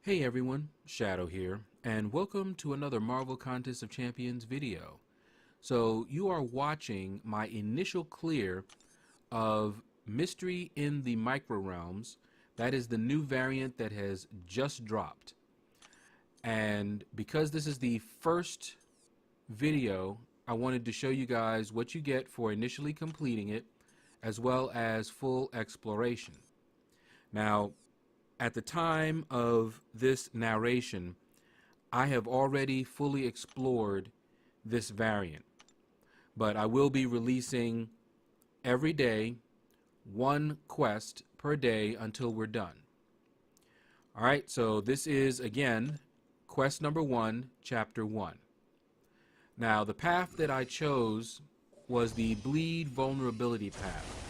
Hey everyone, Shaedow here, and welcome to another Marvel Contest of Champions video. So you are watching my initial clear of Mystery in the Micro Realms. That is the new variant that has just dropped. And because this is the first video, I wanted to show you guys what you get for initially completing it, as well as full exploration. Now, at the time of this narration, I have already fully explored this variant, but I will be releasing every day one quest per day until we're done. Alright, so this is again quest number 1, chapter 1. Now the path that I chose was the bleed vulnerability path.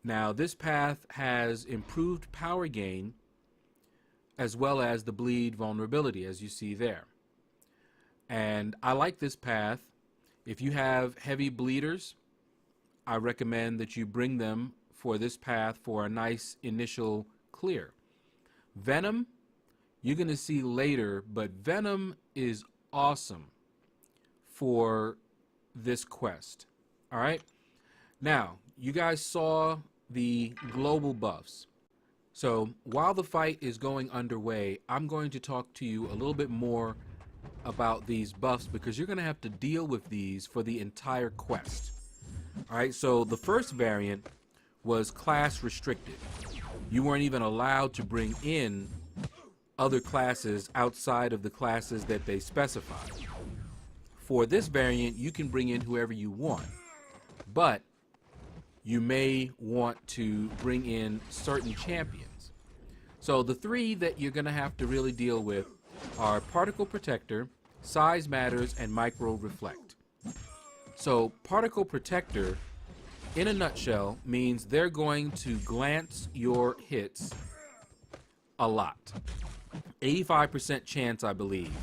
Now this path has improved power gain as well as the bleed vulnerability, as you see there. And I like this path. If you have heavy bleeders, I recommend that you bring them for this path for a nice initial clear. Venom, you're going to see later, but Venom is awesome for this quest. Alright? Now, you guys saw the global buffs. So while the fight is going underway, I'm going to talk to you a little bit more about these buffs because you're going to have to deal with these for the entire quest. Alright, so the first variant was class restricted. You weren't even allowed to bring in other classes outside of the classes that they specified. For this variant, you can bring in whoever you want, but you may want to bring in certain champions. So the three that you're going to have to really deal with are Particle Protector, Size Matters, and Micro Reflect. So Particle Protector, in a nutshell, means they're going to glance your hits a lot. 85% chance, I believe.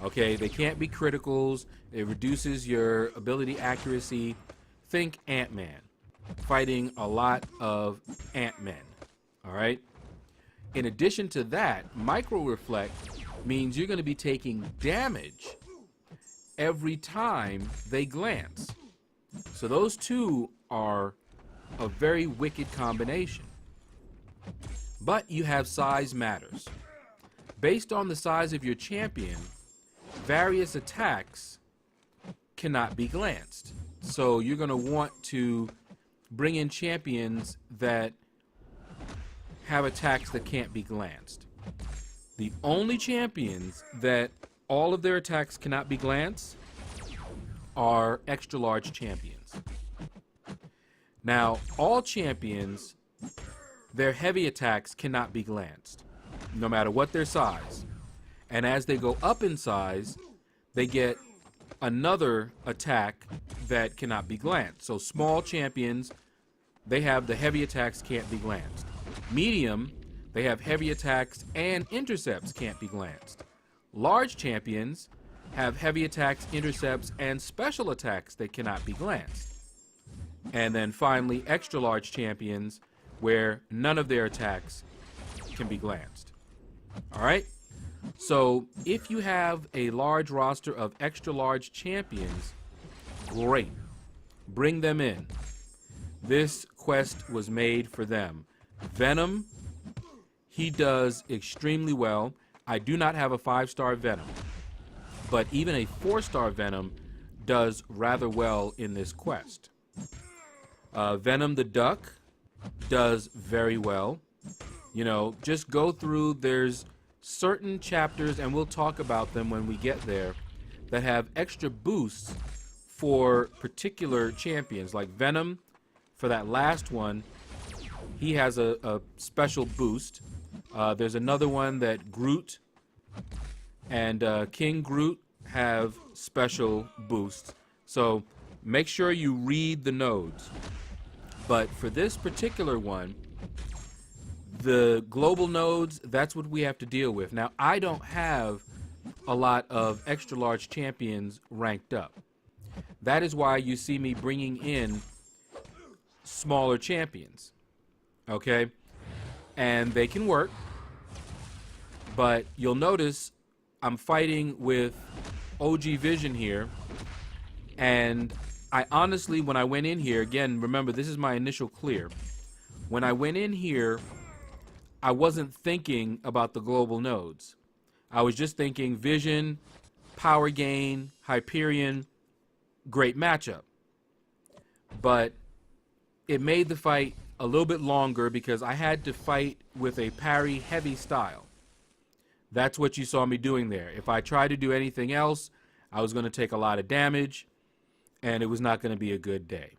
Okay, they can't be criticals. It reduces your ability accuracy. Think Ant-Man. Fighting a lot of Ant-Men. Alright? In addition to that, Micro Reflect means you're going to be taking damage every time they glance. So those two are a very wicked combination. But you have Size Matters. Based on the size of your champion, various attacks cannot be glanced. So you're going to want to bring in champions that have attacks that can't be glanced. The only champions that all of their attacks cannot be glanced are extra large champions. Now, all champions, their heavy attacks cannot be glanced, no matter what their size. And as they go up in size, they get another attack that cannot be glanced. So small champions, they have the heavy attacks can't be glanced. Medium, they have heavy attacks and intercepts can't be glanced. Large champions have heavy attacks, intercepts, and special attacks that cannot be glanced. And then finally, extra large champions, where none of their attacks can be glanced. Alright? So if you have a large roster of extra large champions, great. Bring them in. This quest was made for them. Venom, he does extremely well. I do not have a 5-star Venom, but even a 4-star Venom does rather well in this quest. Venom the Duck does very well. You know, just go through, there's certain chapters, and we'll talk about them when we get there, that have extra boosts for particular champions. Like Venom, for that last one, he has a special boost. There's another one that Groot and King Groot have special boosts. So make sure you read the nodes. But for this particular one, the global nodes, that's what we have to deal with. Now, I don't have a lot of extra large champions ranked up. That is why you see me bringing in smaller champions. Okay? And they can work. But you'll notice I'm fighting with OG Vision here. And I honestly, when I went in here, again, remember, this is my initial clear. When I went in here, I wasn't thinking about the global nodes. I was just thinking Vision, power gain, Hyperion, great matchup. But it made the fight a little bit longer because I had to fight with a parry heavy style. That's what you saw me doing there. If I tried to do anything else, I was going to take a lot of damage, and it was not going to be a good day.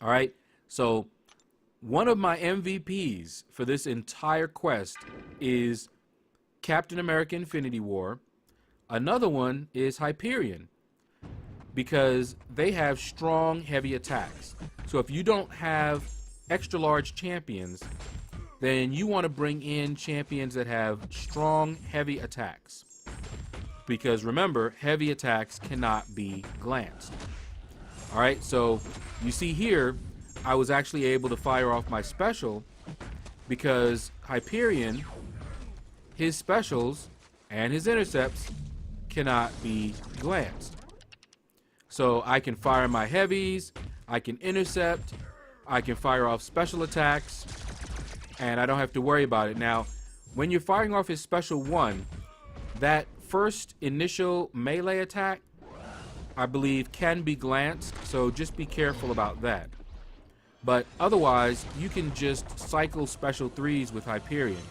All right, so one of my MVPs for this entire quest is Captain America Infinity War. Another one is Hyperion, because they have strong, heavy attacks. So if you don't have extra large champions, then you want to bring in champions that have strong, heavy attacks. Because remember, heavy attacks cannot be glanced. All right, so you see here, I was actually able to fire off my special because Hyperion, his specials and his intercepts cannot be glanced. So I can fire my heavies, I can intercept, I can fire off special attacks, and I don't have to worry about it. Now, when you're firing off his special one, that first initial melee attack, I believe, can be glanced, so just be careful about that. But otherwise, you can just cycle special threes with Hyperion.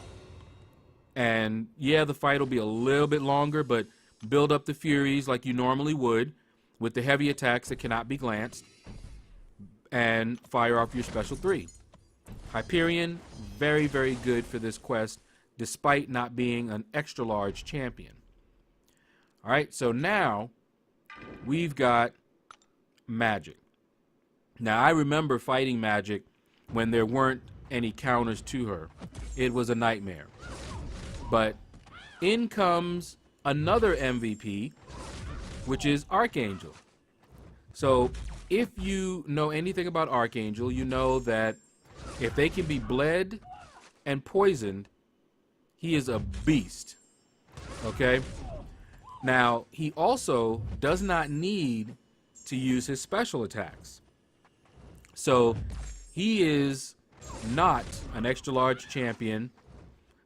And yeah, the fight will be a little bit longer, but build up the Furies like you normally would with the heavy attacks that cannot be glanced, and fire off your special three. Hyperion, very, very good for this quest, despite not being an extra large champion. All right, so now we've got Magic. Now, I remember fighting Magic when there weren't any counters to her. It was a nightmare. But in comes another MVP, which is Archangel. So if you know anything about Archangel, you know that if they can be bled and poisoned, he is a beast. Okay? Now, he also does not need to use his special attacks. So he is not an extra large champion,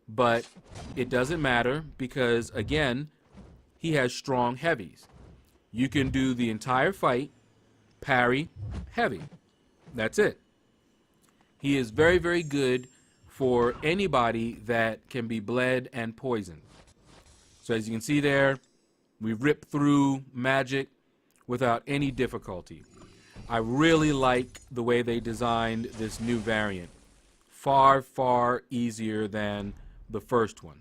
but it doesn't matter because, again, he has strong heavies. You can do the entire fight, parry, heavy. That's it. He is very, very good for anybody that can be bled and poisoned. So as you can see there, we ripped through Magic without any difficulty. I really like the way they designed this new variant. Far, far easier than the first one.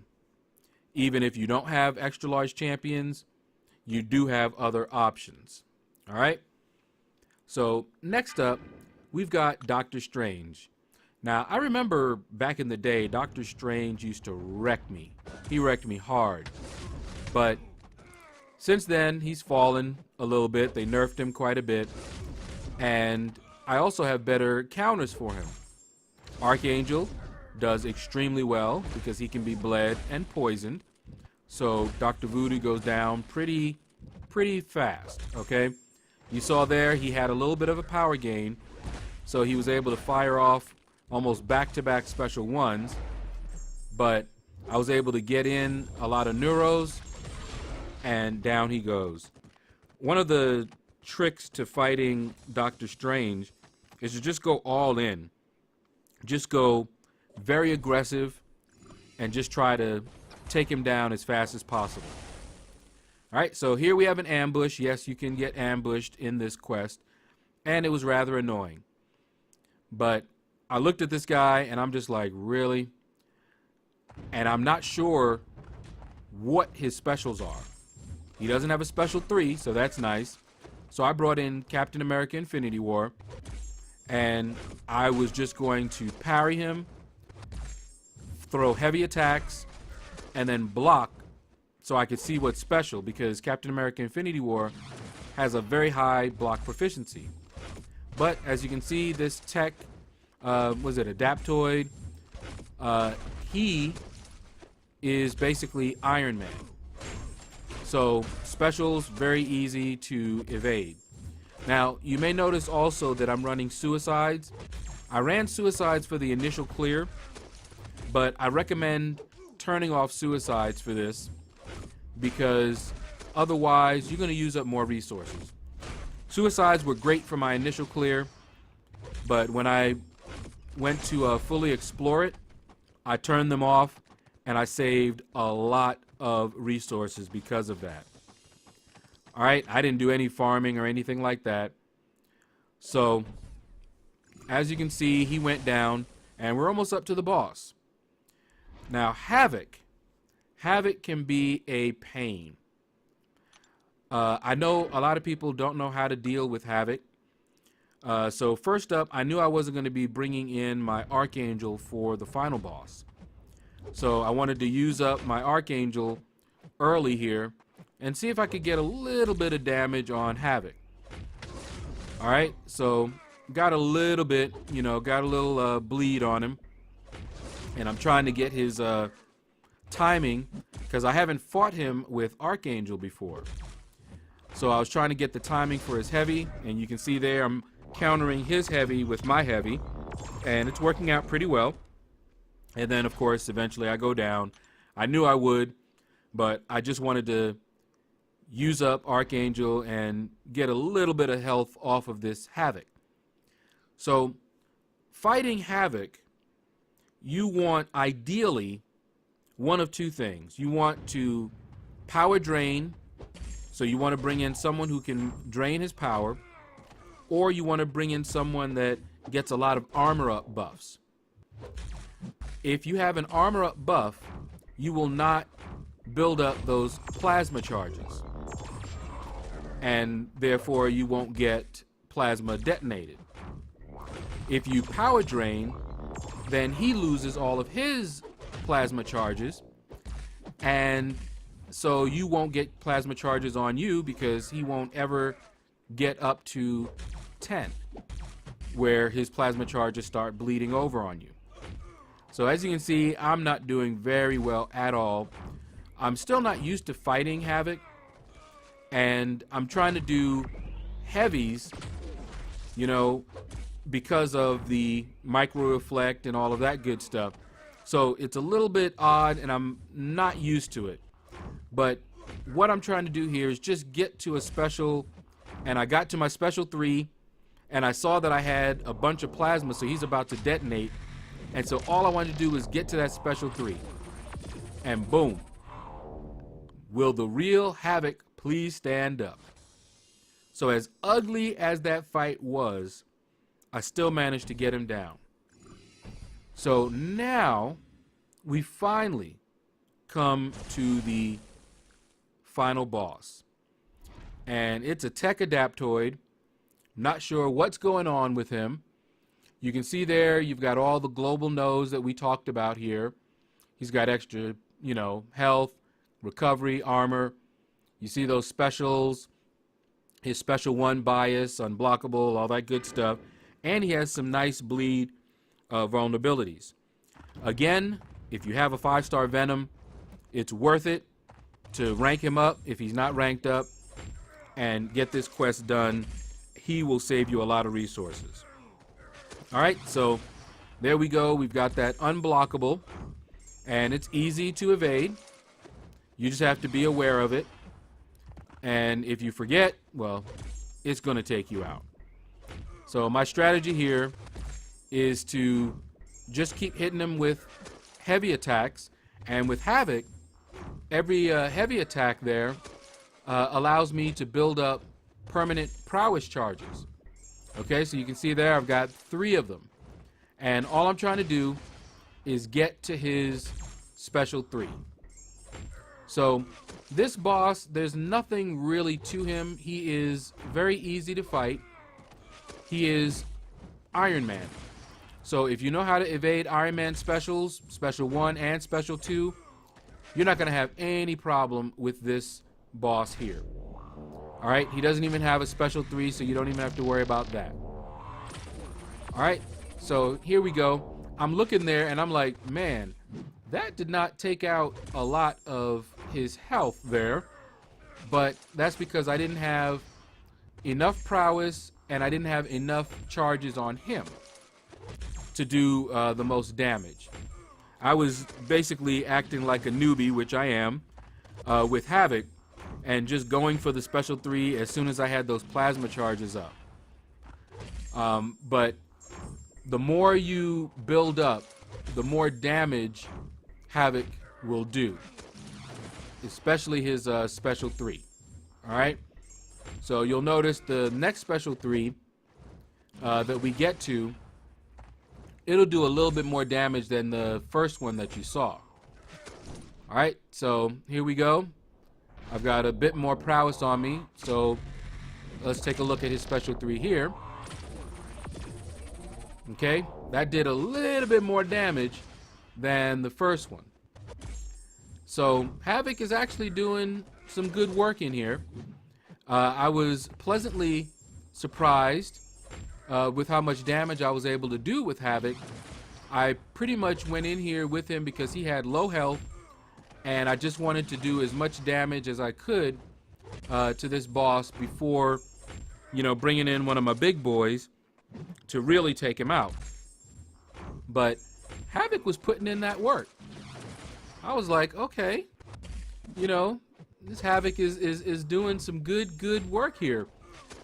Even if you don't have extra large champions, you do have other options. All right? So next up, we've got Doctor Strange. Now, I remember back in the day, Doctor Strange used to wreck me. He wrecked me hard. But since then, he's fallen a little bit. They nerfed him quite a bit. And I also have better counters for him. Archangel does extremely well because he can be bled and poisoned. So Dr. Voodoo goes down pretty fast, okay? You saw there he had a little bit of a power gain, so he was able to fire off almost back-to-back special ones, but I was able to get in a lot of neuros, and down he goes. One of the tricks to fighting Doctor Strange is to just go all in. Just go very aggressive and just try to take him down as fast as possible. All right, so here we have an ambush. Yes, you can get ambushed in this quest, and it was rather annoying. But I looked at this guy, and I'm just like, really? And I'm not sure what his specials are. He doesn't have a special 3, so that's nice. So I brought in Captain America Infinity War, and I was just going to parry him, throw heavy attacks, and then block so I could see what's special, because Captain America Infinity War has a very high block proficiency. But as you can see, this tech, was it Adaptoid? He is basically Iron Man. So specials, very easy to evade. Now, you may notice also that I'm running suicides. I ran suicides for the initial clear, but I recommend turning off suicides for this because otherwise you're going to use up more resources. Suicides were great for my initial clear, but when I went to fully explore it, I turned them off and I saved a lot of resources because of that. Alright, I didn't do any farming or anything like that. So, as you can see, he went down and we're almost up to the boss. Now, Havoc can be a pain. I know a lot of people don't know how to deal with Havoc. So first up, I knew I wasn't going to be bringing in my Archangel for the final boss. So I wanted to use up my Archangel early here and see if I could get a little bit of damage on Havoc. Alright, so got a little bit, got a little bleed on him. And I'm trying to get his timing because I haven't fought him with Archangel before. So I was trying to get the timing for his heavy, and you can see there I'm countering his heavy with my heavy, and it's working out pretty well. And then, of course, eventually I go down. I knew I would, but I just wanted to use up Archangel and get a little bit of health off of this Havoc. So, fighting Havoc, you want, ideally, one of two things. You want to power drain, so you want to bring in someone who can drain his power, or you want to bring in someone that gets a lot of armor up buffs. If you have an armor up buff, you will not build up those plasma charges, and therefore you won't get plasma detonated. If you power drain, then he loses all of his plasma charges, and so you won't get plasma charges on you because he won't ever get up to 10, where his plasma charges start bleeding over on you. So as you can see, I'm not doing very well at all. I'm still not used to fighting Havoc, and I'm trying to do heavies, because of the micro reflect and all of that good stuff. So it's a little bit odd and I'm not used to it. But what I'm trying to do here is just get to a special, and I got to my special 3, and I saw that I had a bunch of plasma, so he's about to detonate. And so all I wanted to do was get to that special 3. And boom. Will the real Havoc please stand up? So as ugly as that fight was, I still managed to get him down. So now we finally come to the final boss. And it's a tech Adaptoid. Not sure what's going on with him. You can see there you've got all the global nodes that we talked about here. He's got extra, health, recovery, armor. You see those specials, his special 1 bias, unblockable, all that good stuff. And he has some nice bleed vulnerabilities. Again, if you have a 5-star Venom, it's worth it to rank him up if he's not ranked up and get this quest done. He will save you a lot of resources. Alright, so there we go. We've got that unblockable, and it's easy to evade. You just have to be aware of it. And if you forget, well, it's going to take you out. So my strategy here is to just keep hitting him with heavy attacks. And with Havoc, every heavy attack there allows me to build up permanent prowess charges. Okay, so you can see there I've got 3 of them. And all I'm trying to do is get to his special 3. So this boss, there's nothing really to him. He is very easy to fight. He is Iron Man. So if you know how to evade Iron Man specials, special 1 and special 2, you're not going to have any problem with this boss here. Alright, he doesn't even have a special 3, so you don't even have to worry about that. Alright, so here we go. I'm looking there and I'm like, man, that did not take out a lot of his health there, but that's because I didn't have enough prowess and I didn't have enough charges on him to do the most damage. I was basically acting like a newbie, which I am, with Havoc, and just going for the special 3 as soon as I had those plasma charges up. But the more you build up, the more damage Havoc will do, especially his special 3. All right, so you'll notice the next special 3 that we get to, it'll do a little bit more damage than the first one that you saw. All right, so here we go. I've got a bit more prowess on me, so let's take a look at his special 3 here. Okay, that did a little bit more damage than the first one. So Havoc is actually doing some good work in here. I was pleasantly surprised with how much damage I was able to do with Havoc. I pretty much went in here with him because he had low health, and I just wanted to do as much damage as I could to this boss before, you know, bringing in one of my big boys to really take him out. But Havoc was putting in that work. I was like, okay, you know, this Havoc is doing some good work here.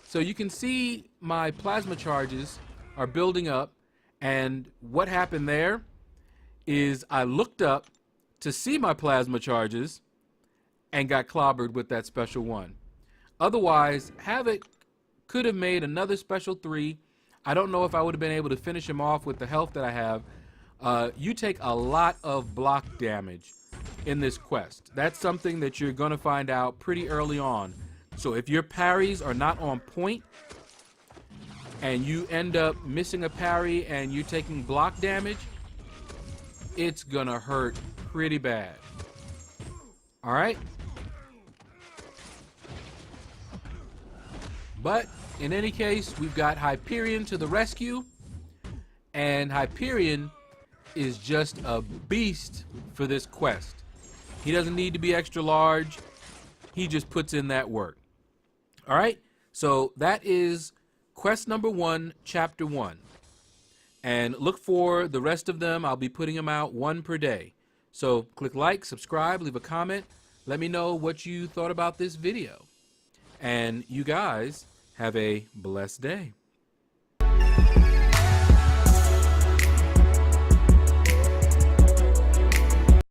So you can see my plasma charges are building up, and what happened there is I looked up to see my plasma charges and got clobbered with that special 1. Otherwise, Havoc could have made another special 3. I don't know if I would have been able to finish him off with the health that I have. You take a lot of block damage in this quest. That's something that you're going to find out pretty early on. So if your parries are not on point and you end up missing a parry and you're taking block damage, it's going to hurt pretty bad. All right? But in any case, we've got Hyperion to the rescue, and Hyperion is just a beast for this quest. He doesn't need to be extra large. He just puts in that work. All right, so that is quest number 1, chapter 1. And look for the rest of them. I'll be putting them out 1 per day. So click like, subscribe, leave a comment. Let me know what you thought about this video. And you guys have a blessed day.